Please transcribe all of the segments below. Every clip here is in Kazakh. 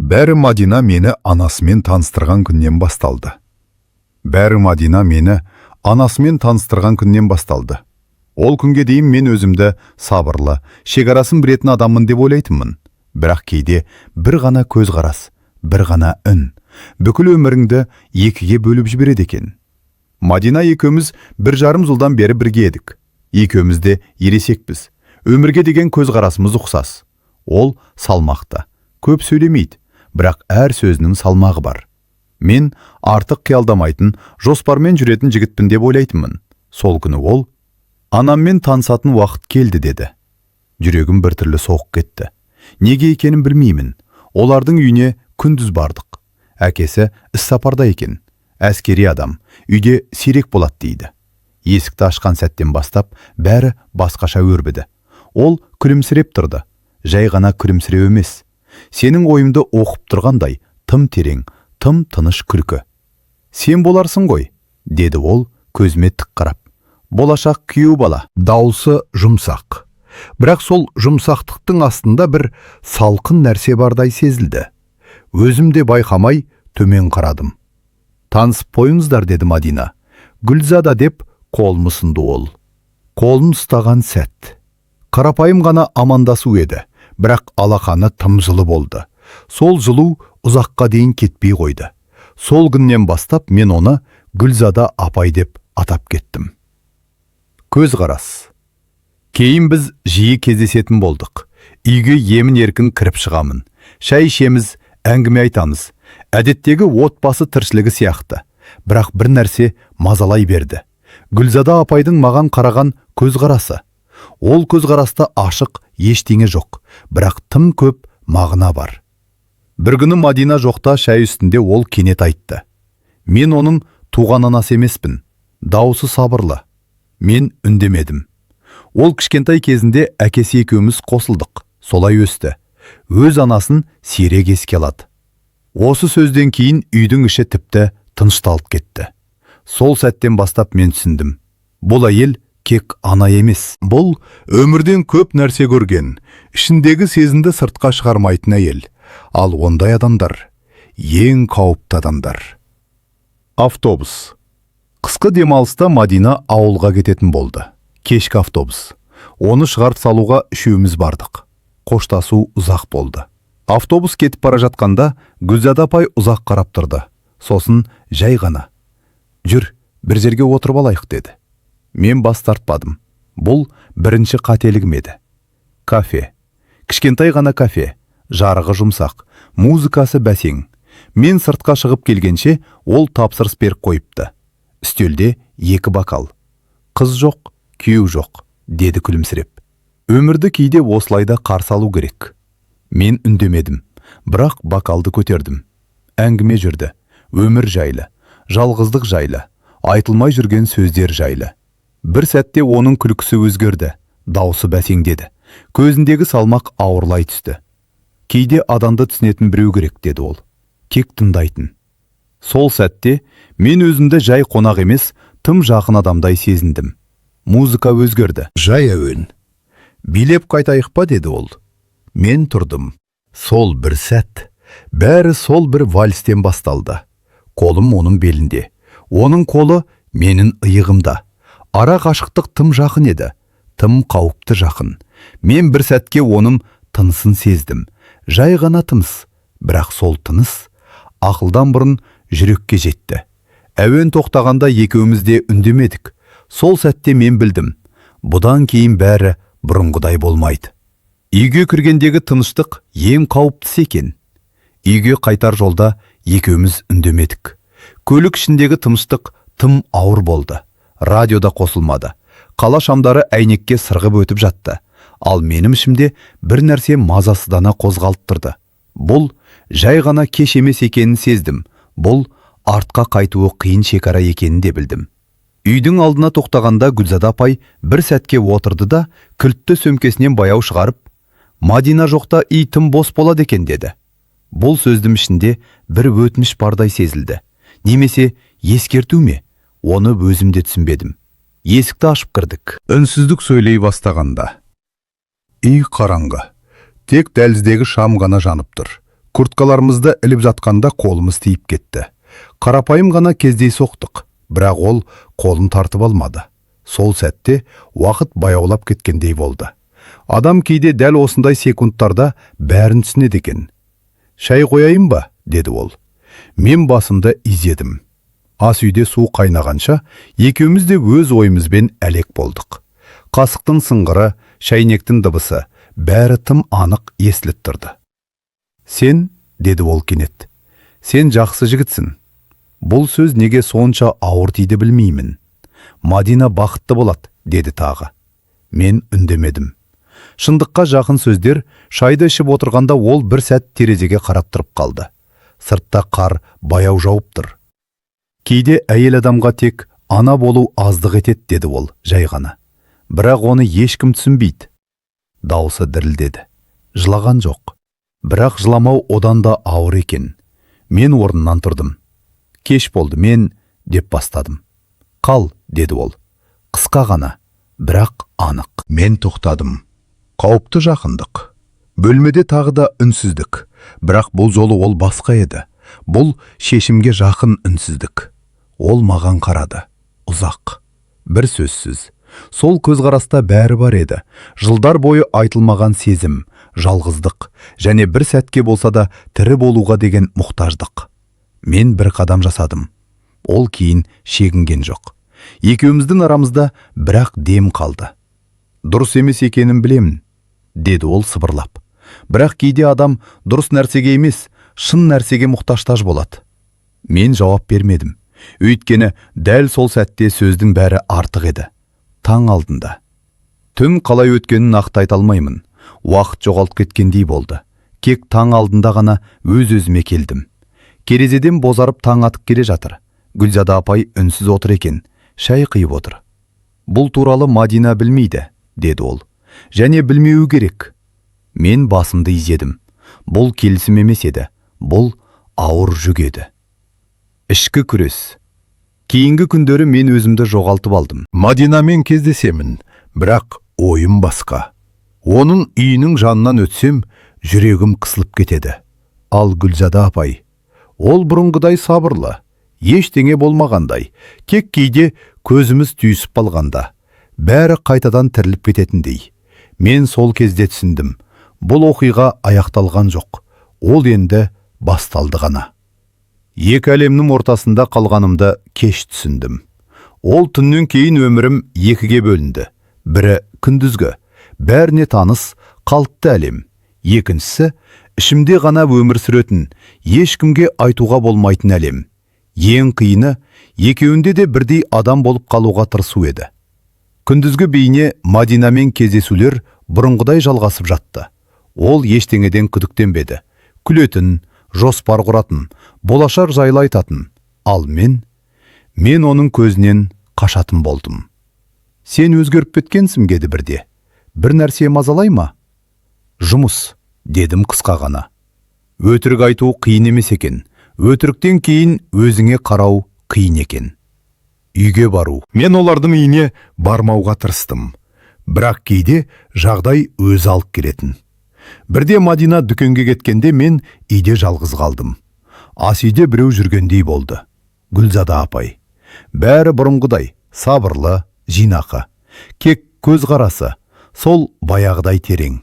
Бәрі Мадина мені анасымен таныстырған күннен басталды. Ол күнге дейін мен өзімді сабырлы, шекарасын білетін адаммын деп ойлайтынмын. Бірақ кейде бір ғана көзқарас, бір ғана үн, бүкіл өміріңді екіге бөліп жібереді екен. Мадина екеуміз 1,5 жылдан бері бірге едік. Екеуміз де ересекпіз. Өмірге деген көзқарасымыз ұқсас. Ол салмақты, көп сөйлемейді, бірақ әр сөзінің салмағы бар. Мен артық қиялдамайтын, жоспармен жүретін жігітпін деп ойлайтынмын. Сол күні ол, анаммен танысатын уақыт келді деді. Жүрегім біртүрлі соғып кетті. Неге екенін білмеймін. Олардың үйіне күндіз бардық. Әкесі іссапарда екен. Әскери адам, үйде сирек болады дейді. Есікті ашқан сәттен бастап, бәрі басқаша өрбіді. Ол күлімсіреп тұрды. Жай ғана күлімсіреу емес. Сенің ойымды оқып тұрғандай, тым терең, тым тыныш күлкі. Сен боларсың ғой, деді ол көзіме тік қарап. Болашақ күйеу бала. Дауысы жұмсақ. Бірақ сол жұмсақтықтың астында бір салқын нәрсе бардай сезілді. Өзім де байқамай төмен қарадым. Танысып қойыңыздар, деді Мадина. Гүлзада деп қолын ұсынды ол. Қолын ұстаған сәт. Қарапайым ғана амандасу еді, бірақ алақаны тым жылы болды. Сол жылу ұзаққа дейін кетпей қойды. Сол күннен бастап мен оны Гүлзада апай деп атап кеттім. Көзқарас. Кейін біз жиі кездесетін болдық. Үйге емін-еркін кіріп шығамын. Шай ішеміз, әңгіме айтамыз. Әдеттегі отбасы тіршілігі сияқты. Бірақ бір нәрсе мазалай берді. Гүлзада апайдың маған қараған көзқарасы. Ол көзқараста ашық ештеңе жоқ, бірақ тым көп мағына бар. Бір күні Мадина жоқта шай үстінде ол кенет айтты. Мен оның туған анасы емеспін. Дауысы сабырлы. Мен үндемедім. Ол кішкентай кезінде әкесі екеуміз қосылдық. Солай өсті. Өз анасын сирек еске алады. Осы сөзден кейін үйдің іші тіпті тынышталып кетті. Сол сәттен бастап мен түсіндім. Бұл әйел кек ана емес. Бұл өмірден көп нәрсе көрген, ішіндегі сезімді сыртқа шығармайтын әйел. Ал ондай адамдар ең қауіпті адамдар. Автобус. Қысқы демалыста Мадина ауылға кететін болды. Кешкі автобус. Оны шығарып салуға үшеуміз бардық. Қоштасу ұзақ болды. Автобус кетіп бара жатқанда Гүлзада апай ұзақ қарап тұрды. Сосын жай ғана. Жүр, бір жерге отырып алайық, деді. Мен бас тартпадым. Бұл бірінші қателігім еді. Кафе. Кішкентай ғана кафе. Жарығы жұмсақ. Музыкасы бәсең. Мен сыртқа шығып келгенше ол тапсырыс беріп қойыпты. Үстелде 2 бокал. Қыз жоқ, күйеу жоқ, деді күлімсіреп. Өмірді кейде осылайда қарсы алу керек. Мен үндемедім, бірақ бокалды көтердім. Әңгіме жүрді. Өмір жайлы, жалғыздық жайлы, айтылмай жүрген сөздер жайлы. Бір сәтте оның күлкісі өзгерді, даусы бәсеңдеді. Көзіндегі салмақ ауырлай түсті. Кейде адамды түсінетін біреу керек, деді ол. Тек тыңдайтын. Сол сәтте мен өзімді жай қонақ емес, тым жақын адамдай сезіндім. Музыка өзгерді. Жай әуен. Билеп қайтайық па, деді ол. Мен тұрдым. Сол бір сәт. Бәрі сол бір вальстен басталды. Қолым оның белінде. Оның қолы менің иығымда. Ара қашықтық тым жақын еді. Тым қауіпті жақын. Мен бір сәтке оның тынысын сездім. Жай ғана тыныс. Бірақ сол тыныс ақылдан бұрын жүрекке жетті. Әуен тоқтағанда екеуміз де үндемедік. Сол сәтте мен білдім. Бұдан кейін бәрі бұрынғыдай болмайды. Үйге кіргендегі тыныштық ең қауіптісі екен. Үйге қайтар жолда екеуміз үндемедік. Көлік ішіндегі тыныштық тым ауыр болды. Радиода қосылмады. Қала шамдары әйнекке сырғып өтіп жатты. Ал менің ішімде бір нәрсе мазасыздана қозғалып тұрды. Бұл жай ғана кеш емес екенін сездім. Бұл артқа қайтуы қиын шекара екенін де білдім. Үйдің алдына тоқтағанда Гүлзада апай бір сәтке отырды да, кілтті сөмкесінен баяу шығарып, Мадина жоқта үй тым бос болады екен, деді. Бұл сөздің ішінде бір өтініш бардай сезілді. Немесе ескерту ме? Оны өзімде түсінбедім. Есікті ашып кірдік. Үнсіздік сөйлей бастағанда. Үй қараңғы. Тек дәліздегі шам ғана жанып тұр. Kurtkalarımızda іліп жатқанда қолымыз тиіп кетті. Қарапайым ғана кездей соқтық, бірақ ол қолын тартып алмады. Сол сәтте уақыт баяулап кеткендей болды. Адам кейде дәл осындай секундтарда бәрін түсінеді екен. «Шай қояйын ба?» деді ол. Мен басымды изедім. Ас үйде су қайнағанша, екеуміз де өз ойымызбен әлек болдық. Қасықтың сыңғыры, шайнектің дыбысы, бәрі тым анық естіліп тұрды. «Сен?» деді ол кенет. «Сен жақсы жігітсің». Бұл сөз неге сонша ауыр тиді білмеймін. «Мадина бақытты болады», деді тағы. Мен үндемедім. Шындыққа жақын сөздер, шайды ішіп отырғанда ол бір сәт терезеге қарап тұрып қалды. Сыртта қар баяу жауып тұр. «Кейде әйел адамға тек ана болу аздық етеді», деді ол жай ғана. «Бірақ оны ешкім түсінбейді». Дауысы дірілдеді. Жылаған жоқ. Бірақ жыламау одан да ауыр екен. Мен орнымнан тұрдым. «Кеш болды, мен...» деп бастадым. «Қал», деді ол. Қысқа ғана, бірақ анық. Мен тоқтадым. Қауіпті жақындық. Бөлмеде тағы да үнсіздік. Бірақ бұл жолы ол басқа еді. Бұл шешімге жақын үнсіздік. Ол маған қарады. Ұзақ. Бір сөзсіз. Сол көзқараста бәрі бар еді. Жылдар бойы айтылмаған сезім, жалғыздық, және бір сәтке болса да тірі болуға деген мұқтаждық. Мен бір қадам жасадым. Ол кейін шегінген жоқ. Екеуміздің арамызда бірақ дем қалды. «Дұрыс емес екенін білемін», деді ол сыбырлап. «Бірақ кейде адам дұрыс нәрсеге емес, шын нәрсеге мұқтажтаж болады». Мен жауап бермедім. Өйткені дәл сол сәтте сөздің бәрі артық еді. Таң алдында. Түн қалай өткенін нақты айта алмаймын. Уақыт жоғалып кеткендей болды. Кек таң алдында ғана өз-өзіме келдім. Керезеден бозарып таң атып келе жатыр. Гүлзада апай үнсіз отыр екен. Шай қиып отыр. «Бұл туралы Мадина білмейді», деді ол. «Және білмеуі керек». Мен басымды изедім. Бұл келісім емес еді. Бұл ауыр жүк еді. Ішкі күрес. Кейінгі күндері мен өзімді жоғалтып алдым. Мадинамен кездесемін, бірақ ойым басқа. Оның үйінің жанынан өтсем, жүрегім қысылып кетеді. Ал Гүлзада апай, ол бұрынғыдай сабырлы, ештеңе болмағандай, тек кейде көзіміз түйісіп қалғанда, бәрі қайтадан тіріліп кететіндей. Мен сол кезде түсіндім. Бұл оқиға аяқталған жоқ. Ол енді басталды ғана. Екі әлемнің ортасында қалғанымды кеш түсіндім. Ол түннен кейін өмірім екіге бөлінді. Бірі күндізгі, бәріне таныс, қалыпты әлем. Екіншісі, ішімде ғана өмір сүретін, ешкімге айтуға болмайтын әлем. Ең қиыны, екеуінде де бірдей адам болып қалуға тырысу еді. Күндізгі бейне Мадинамен кездесулер бұрынғыдай жалғасып жатты. Ол ештеңеден күдіктенбеді. Күлетін, жоспар құратын, болашақ жайлы айтатын. Ал мен оның көзінен қашатын болдым. «Сен өзгеріп кеткенсің», деді бірде. «Бір нәрсе мазалай ма?» «Жұмыс», дедім қысқа ғана. Өтірік айту қиын емес екен. Өтіріктен кейін өзіңе қарау қиын екен. Үйге бару. Мен олардың үйіне бармауға тырыстым. Бірақ кейде жағдай өз алып келетін. Бірде Мадина дүкенге кеткенде мен үйде жалғыз қалдым. Ас үйде біреу жүргендей болды. Гүлзада апай. Бәрі бұрынғыдай, сабырлы, жинақы. Кек көз қарасы, сол баяғыдай терең.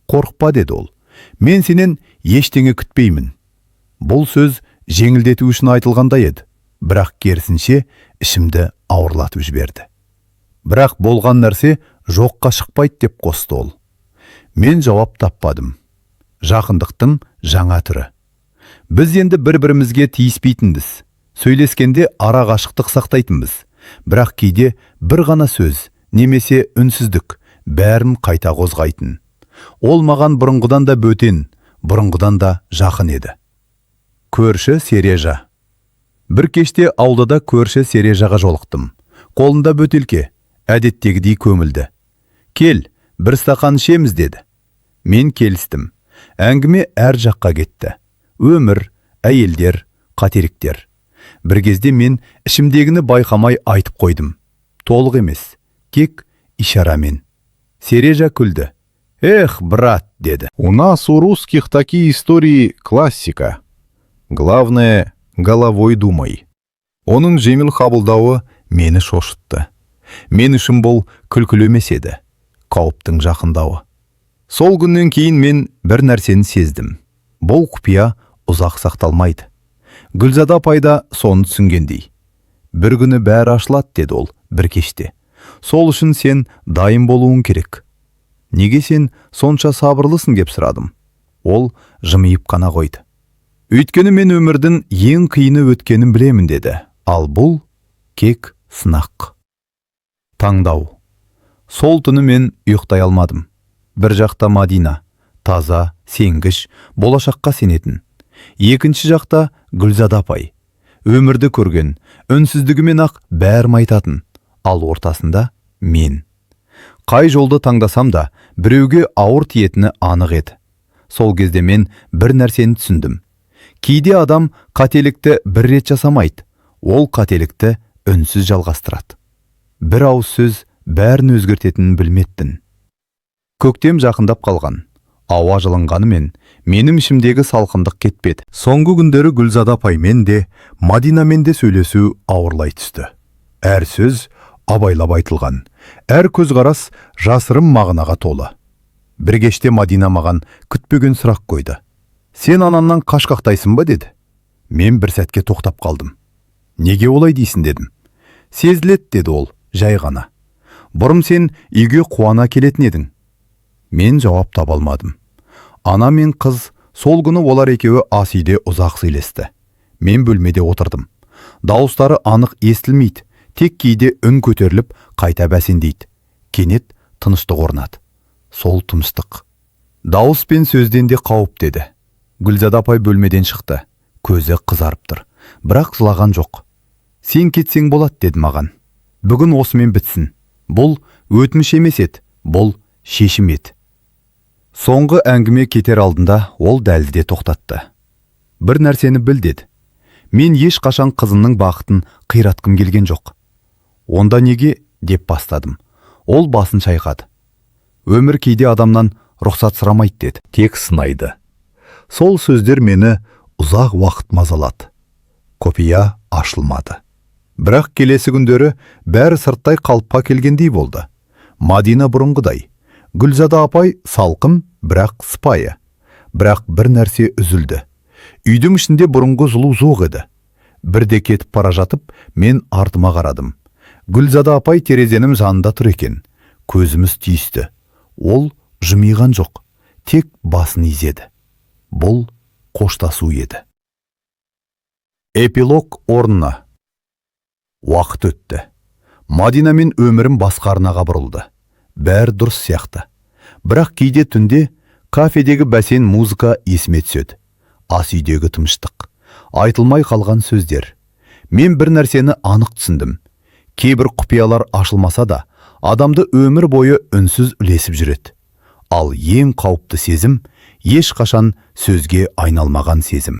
«Қорықпа», деді ол. «Мен сенен ештеңе күтпеймін». Бұл сөз жеңілдету үшін айтылғандай еді. Бірақ керісінше ішімді ауырлатып жіберді. Бірақ болған нәрсе жоққа шықпайды деп қосты ол. Мен жауап таппадым. Жақындықтың жаңа түрі. Біз енді бір-бірімізге тиіспейтінбіз. Сөйлескенде ара қашықтық сақтайтынбыз. Бірақ кейде бір ғана сөз, немесе үнсіздік, бәрін қайта қозғайтын. Ол маған бұрынғыдан да бөтен, бұрынғыдан да жақын еді. Көрші Сережа. Бір кеште аулада көрші Сережаға жолықтым. Қолында бөтелке, әдеттегідей көмілді. «Кел, бір стақан ішеміз», деді. Мен келістім. Әңгіме әр жаққа кетті. Өмір, әйелдер, қатеріктер. Бір кезде мен ішімдегіні байқамай айтып қойдым. Толық емес, кек ишарамен. Сережа күлді. «Эх, брат», — деді. У нас у русских такие истории классика. Главное, головой думай. Оның жеңіл қабылдауы мені шошытты. Мен үшін бұл күлкілі емес еді, қауіптің жақындауы. Сол күннен кейін мен бір нәрсені сездім. Бұл құпия ұзақ сақталмайды. Гүлзада апайда соны түсінгендей. Бір күні бәрі ашылады, деді ол бір кеште. Сол үшін сен дайын болуың керек. Неге сен сонша сабырлысың деп сұрадым. Ол жымиып қана қойды. Өйткені мен өмірдің ең қиыны өткенін білемін, деді. Ал бұл кек сынақ. Таңдау. Сол түні мен ұйықтай алмадым. Бір жақта Мадина, таза, сенгіш, болашаққа сенетін. Екінші жақта Гүлзада апай. Өмірді көрген, үнсіздігімен ақ бәрін айтатын. Ал ортасында мен. Қай жолды таңдасам да, біреуге ауыр тиетіні анық еді. Сол кезде мен бір нәрсені түсіндім. Кейде адам қателікті бір рет жасамайды. Ол қателікті үнсіз жалғастырады. Бір ауыз сөз бәрін өзгертетінін білметтін. Көктем жақындап қалған. Ауа жылынғанымен менің ішімдегі салқындық кетпеді. Соңғы күндері Гүлзада апаймен де, Мадинамен де сөйлесу ауырлай түсті. Әр сөз абайлап айтылған. Әр көзқарас жасырым мағынаға толы. Бір кеште Мадина маған күтпеген сұрақ қойды. Сен ананнан қашқақтайсың ба, деді. Мен бір сәтке тоқтап қалдым. Неге олай дейсің, дедім. Сезілет, деді ол, жай ғана. Бұрын сен үйге қуана келетін едің. Мен жауап таба алмадым. Ана мен қыз сол күні олар екеуі ас үйде ұзақ сөйлесті. Мен бөлмеде отырдым. Дауыстары анық естілмейді. Тек кейде үн көтеріліп, қайта бәсендейді. Кенет тыныштық орнады. Сол тыныштық. Дауыс пен сөзден де қауіп, деді. Гүлзада апай бөлмеден шықты. Көзі қызарып тұр. Бірақ жылаған жоқ. Сен кетсең болады, деді маған. Бүгін осымен бітсін. Бұл өтініш емес еді. Бұл шешім еді. Соңғы әңгіме кетер алдында ол дәлізде тоқтатты. Бір нәрсені біл, деді. Мен ешқашан қызымның бақытын қиратқым келген жоқ. Онда неге, деп бастадым. Ол басын шайқады. Өмір кейде адамнан рұқсат сұрамайды, деді. Тек сынайды. Сол сөздер мені ұзақ уақыт мазалады. Құпия ашылмады. Бірақ келесі күндері бәрі сырттай қалыпқа келгендей болды. Мадина бұрынғыдай. Гүлзада апай салқын, бірақ сыпайы. Бірақ бір нәрсе үзілді. Үйдің ішінде бұрынғы жылу жоқ еді. Бірде кетіп бара жатып, мен артыма қарадым. Гүлзада апай терезенің жанында тұр екен. Көзіміз түйісті. Ол жымиған жоқ, тек басын изеді. Бұл қоштасу еді. Эпилог орнына. Уақыт өтті. Мадина мен өмірім басқа арнаға бұрылды. Бәрі дұрыс сияқты. Бірақ кейде түнде кафедегі бәсен музыка есіме түседі. Ас үйдегі тыныштық. Айтылмай қалған сөздер. Мен бір нәрсені анық түсіндім. Кейбір құпиялар ашылмаса да, адамды өмір бойы үнсіз үлесіп жүреді. Ал ең қауіпті сезім ешқашан сөзге айналмаған сезім.